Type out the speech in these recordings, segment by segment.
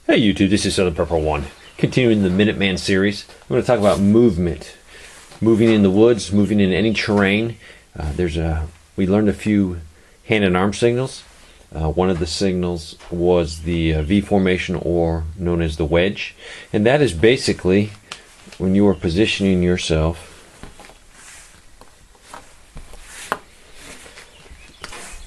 Hey YouTube, this is Southern Purple 1. Continuing the Minuteman series, I'm going to talk about movement. Moving in the woods, moving in any terrain. We learned a few hand and arm signals. One of the signals was the V formation, or known as the wedge. And that is basically when you are positioning yourself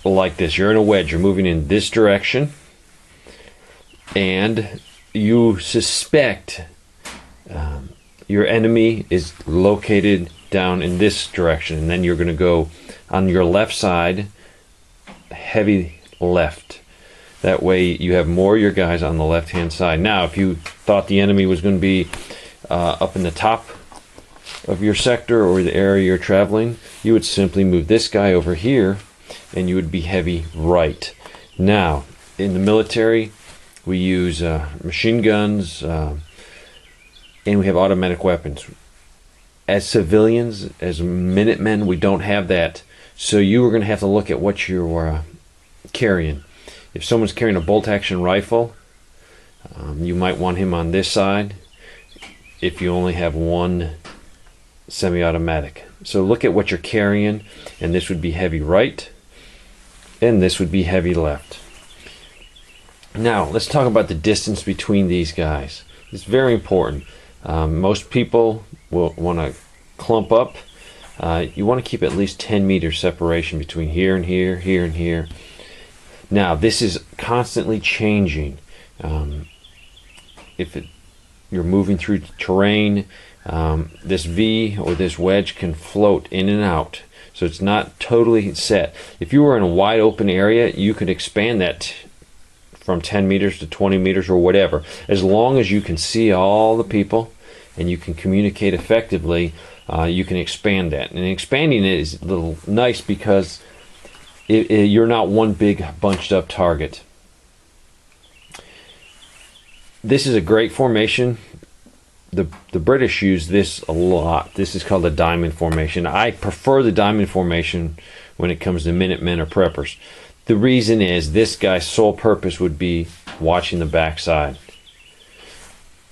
like this. You're in a wedge, you're moving in this direction, and you suspect your enemy is located down in this direction, and then you're going to go on your left side, heavy left. That way you have more of your guys on the left hand side. Now if you thought the enemy was going to be up in the top of your sector or the area you're traveling, you would simply move this guy over here and you would be heavy right. Now in the military we use machine guns, and we have automatic weapons. As civilians, as Minutemen, we don't have that. So you are going to have to look at what you're carrying. If someone's carrying a bolt-action rifle, you might want him on this side if you only have one semi-automatic. So look at what you're carrying, and this would be heavy right, and this would be heavy left. Now, let's talk about the distance between these guys. It's very important. Most people will want to clump up. You want to keep at least 10 meters separation between here and here, here and here. Now, this is constantly changing. If you're moving through terrain, this V or this wedge can float in and out. So it's not totally set. If you were in a wide open area, you could expand that from 10 meters to 20 meters or whatever. As long as you can see all the people and you can communicate effectively, you can expand that. And expanding it is a little nice because you're not one big bunched up target. This is a great formation. The British use this a lot. This is called a diamond formation. I prefer the diamond formation when it comes to Minutemen or preppers. The reason is this guy's sole purpose would be watching the backside,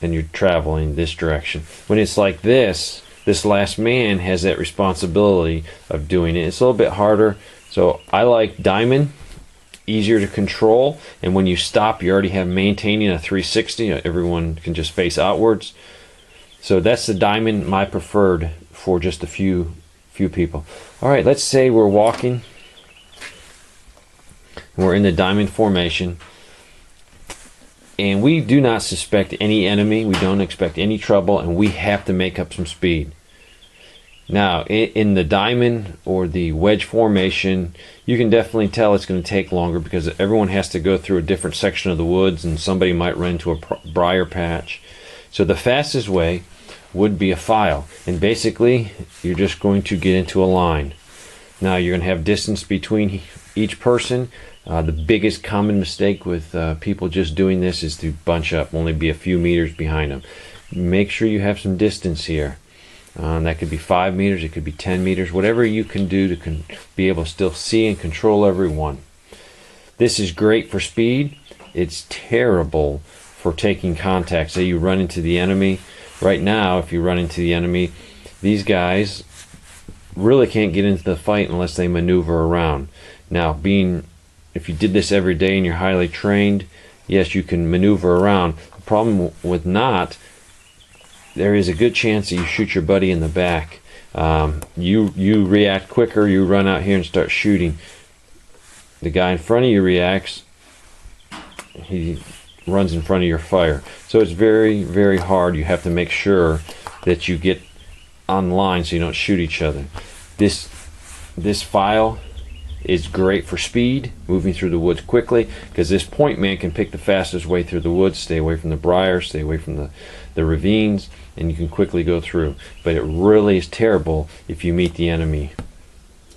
and you're traveling this direction. When it's like this last man has that responsibility of doing it. It's a little bit harder. So I like diamond, easier to control, and when you stop you already have maintaining a 360. Everyone can just face outwards. So that's the diamond, my preferred for just a few people. All right, let's say we're walking. We're in the diamond formation, and we do not suspect any enemy. We don't expect any trouble, and we have to make up some speed. Now, in the diamond or the wedge formation, you can definitely tell it's going to take longer because everyone has to go through a different section of the woods, and somebody might run into a briar patch. So the fastest way would be a file, and basically you're just going to get into a line. Now you're going to have distance between each person. The biggest common mistake with people just doing this is to bunch up, only be a few meters behind them. Make sure you have some distance here. That could be 5 meters, it could be 10 meters, whatever you can do to be able to still see and control everyone. This is great for speed. It's terrible for taking contact. Say you run into the enemy. Right now, if you run into the enemy, these guys really can't get into the fight unless they maneuver around. Now, if you did this every day and you're highly trained, yes, you can maneuver around. The problem with not, there is a good chance that you shoot your buddy in the back. You react quicker, you run out here and start shooting. The guy in front of you reacts, he runs in front of your fire. So it's very, very hard. You have to make sure that you get on line so you don't shoot each other. This file is great for speed, moving through the woods quickly, because this point man can pick the fastest way through the woods, stay away from the briars, stay away from the ravines, and you can quickly go through. But it really is terrible if you meet the enemy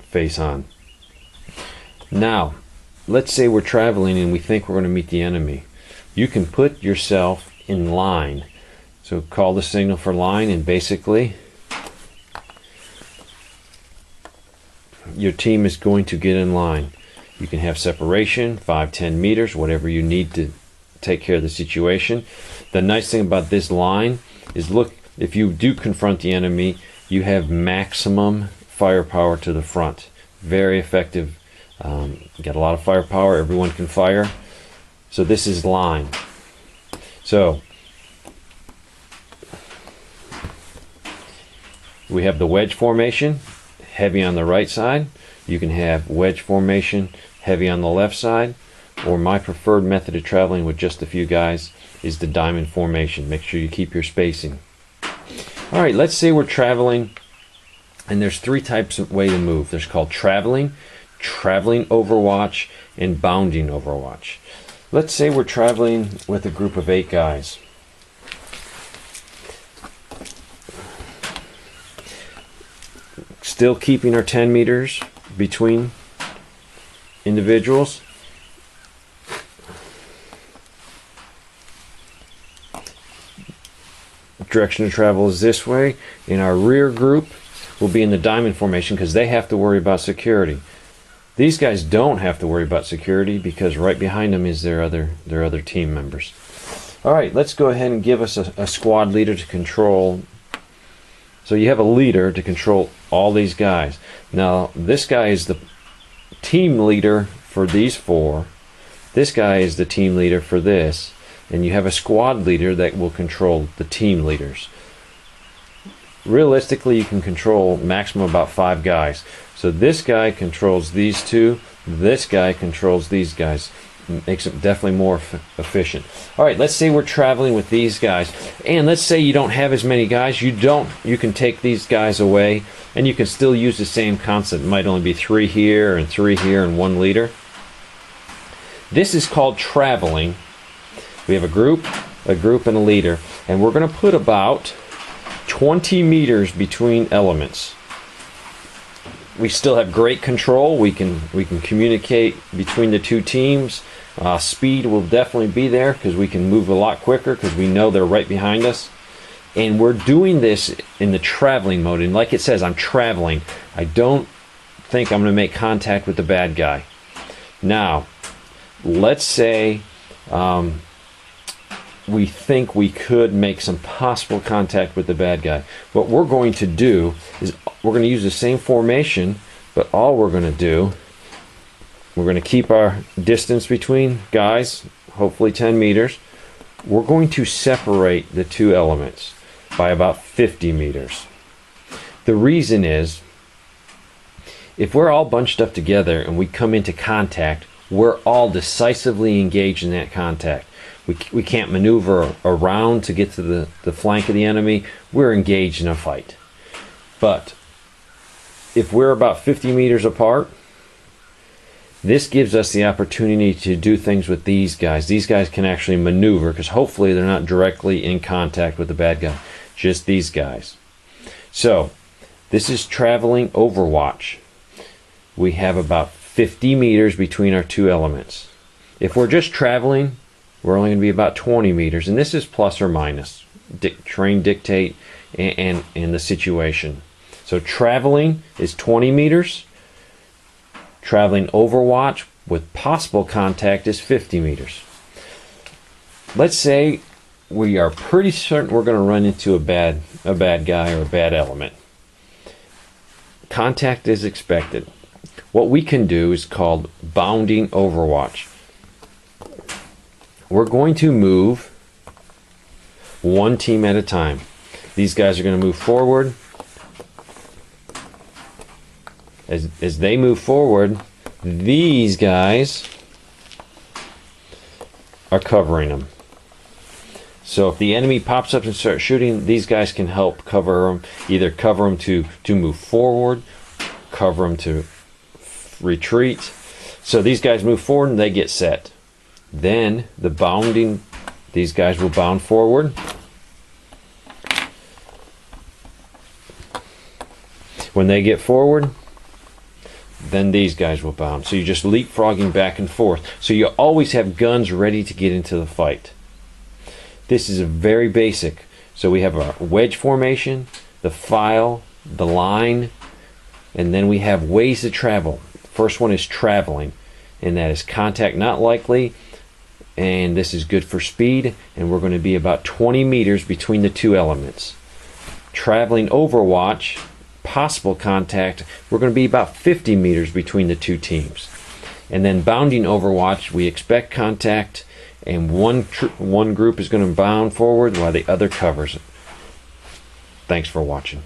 face on. Now, let's say we're traveling and we think we're going to meet the enemy. You can put yourself in line. So call the signal for line, and basically your team is going to get in line. You can have separation, 5-10 meters, whatever you need take care of the situation. The nice thing about this line is, look, if you do confront the enemy, you have maximum firepower to the front. Very effective. You got a lot of firepower. Everyone can fire. So this is line. So we have the wedge formation, heavy on the right side. You can have wedge formation, heavy on the left side. Or my preferred method of traveling with just a few guys is the diamond formation. Make sure you keep your spacing. All right, let's say we're traveling, and there's three types of way to move. There's called traveling, traveling overwatch, and bounding overwatch. Let's say we're traveling with a group of 8 guys. Still keeping our 10 meters between individuals. Direction of travel is this way. In our rear group, we'll be in the diamond formation because they have to worry about security. These guys don't have to worry about security because right behind them is their other team members. All right, let's go ahead and give us a squad leader to control. So you have a leader to control all these guys. Now this guy is the team leader for these 4. This guy is the team leader for this. And you have a squad leader that will control the team leaders. Realistically, you can control maximum about 5 guys. So this guy controls these 2. This guy controls these guys. Makes it definitely more efficient. All right, let's say we're traveling with these guys, and let's say you don't have as many guys. You can take these guys away, and you can still use the same concept. It might only be 3 here and 3 here and 1 leader. This is called traveling. We have a group, and a leader, and we're going to put about 20 meters between elements. We still have great control. We can communicate between the 2 teams. Speed will definitely be there because we can move a lot quicker because we know they're right behind us. And we're doing this in the traveling mode. And like it says, I'm traveling. I don't think I'm going to make contact with the bad guy. Now, let's say we think we could make some possible contact with the bad guy. What we're going to do is we're going to use the same formation, but all we're going to do, we're going to keep our distance between guys, hopefully 10 meters. We're going to separate the 2 elements by about 50 meters. The reason is, if we're all bunched up together and we come into contact, we're all decisively engaged in that contact. We can't maneuver around to get to the flank of the enemy. We're engaged in a fight. But if we're about 50 meters apart, this gives us the opportunity to do things with these guys. These guys can actually maneuver because hopefully they're not directly in contact with the bad guy. Just these guys. So this is traveling overwatch. We have about 50 meters between our 2 elements. If we're just traveling, we're only going to be about 20 meters, and this is plus or minus. Terrain dictate and the situation. So traveling is 20 meters. Traveling overwatch with possible contact is 50 meters. Let's say we are pretty certain we're going to run into a bad guy or a bad element. Contact is expected. What we can do is called bounding overwatch. We're going to move 1 team at a time. These guys are going to move forward. As they move forward, these guys are covering them. So if the enemy pops up and starts shooting, these guys can help cover them. Either cover them to move forward, cover them to retreat. So these guys move forward and they get set. Then the bounding, these guys will bound forward. When they get forward, then these guys will bound. So you're just leapfrogging back and forth. So you always have guns ready to get into the fight. This is a very basic. So we have our wedge formation, the file, the line, and then we have ways to travel. First one is traveling, and that is contact not likely. and this is good for speed, and we're going to be about 20 meters between the two elements. Traveling overwatch, possible contact, we're going to be about 50 meters between the two teams. And then bounding overwatch, we expect contact, and one group is going to bound forward while the other covers it. Thanks for watching.